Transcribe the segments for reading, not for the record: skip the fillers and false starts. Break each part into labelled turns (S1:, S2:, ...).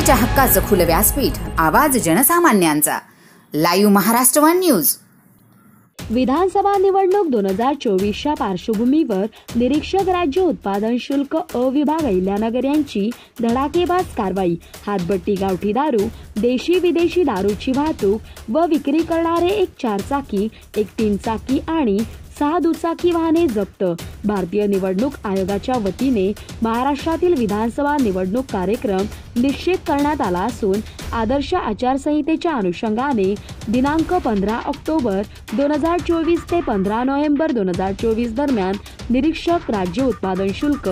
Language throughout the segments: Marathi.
S1: जनतेच्या हक्काचं खुलं व्यासपीठ, आवाज जनसामान्यांचा. Live Maharashtra one news.
S2: विधानसभा निवडणूक 2024च्या पार्श्वभूमीवर निरीक्षक राज्य उत्पादन शुल्क विभाग अहिल्यानगर यांची धडाकेबाज कारवाई. हातभट्टी, गावठी दारू, देशी विदेशी दारूची वाहतूक व विक्री करणारे एक 4 चाकी, एक 3 चाकी आणि 6 दुचाकी वाहने जप्त. भारतीय निवडणूक आयोगाच्या वतीने महाराष्ट्रातील विधानसभा निवडणूक कार्यक्रम निश्चित करण्यात आला असून आदर्श आचारसंहितेच्या अनुषंगाने दिनांक 15 ऑक्टोबर 2024 ते 15 नोव्हेंबर 2024 दरम्यान निरीक्षक राज्य उत्पादन शुल्क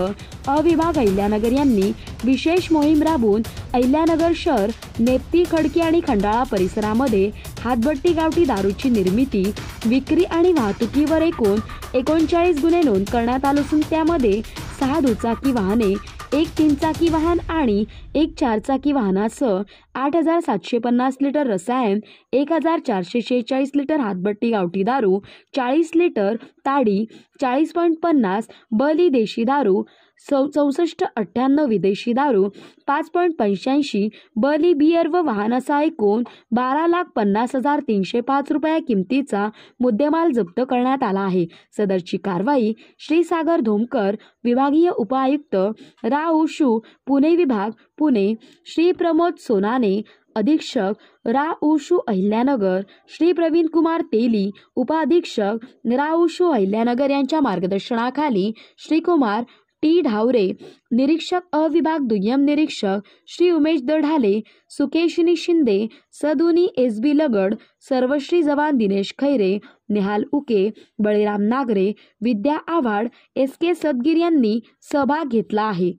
S2: विभाग अहिल्यानगर यांनी विशेष मोहीम राबवून अहिल्यानगर शहर, नेप्ती, खडकी आणि खंडाळा परिसरामध्ये हातभट्टी, गावठी दारूची निर्मिती, विक्री आणि वाहतुकीवर एकूण 39 गुन्हे नोंद करण्यात आले असून त्यामध्ये 6 दुचाकी वाहने, एक 3 चाकी वाहन आणि एक 4 चाकी वाहनासह 8,750 लिटर रसायन, 1,446 लिटर हातभट्टी गावठी दारू, 40 लिटर ताडी, 40.50 बली देशी दारू, 6498 विदेशी दारू, 5.85 बली बियर व वाहनाचा एकूण 12,50,305 रुपये किमतीचा मुद्देमाल जप्त करण्यात आला आहे. सदरची कारवाई श्री सागर धोमकर, विभागीय उपायुक्त राऊशू, पुणे विभाग, पुणे, श्री प्रमोद सोनाने, अधीक्षक राऊशू अहिल्यानगर, श्री प्रवीण कुमार तेली, उपाधीक्षक राऊशू अहिल्यानगर यांच्या मार्गदर्शनाखाली श्री कुमार टी ढावरे, निरीक्षक विभाग दुय्यम निरीक्षक श्री उमेश दढाले, सुकेशिनी शिंदे, सदुनी SB लगड, सर्वश्री जवान दिनेश खैरे, निहाल उके, बळीराम नागरे, विद्या आव्हाड, SK सदगीर यांनी सहभाग घेतला आहे.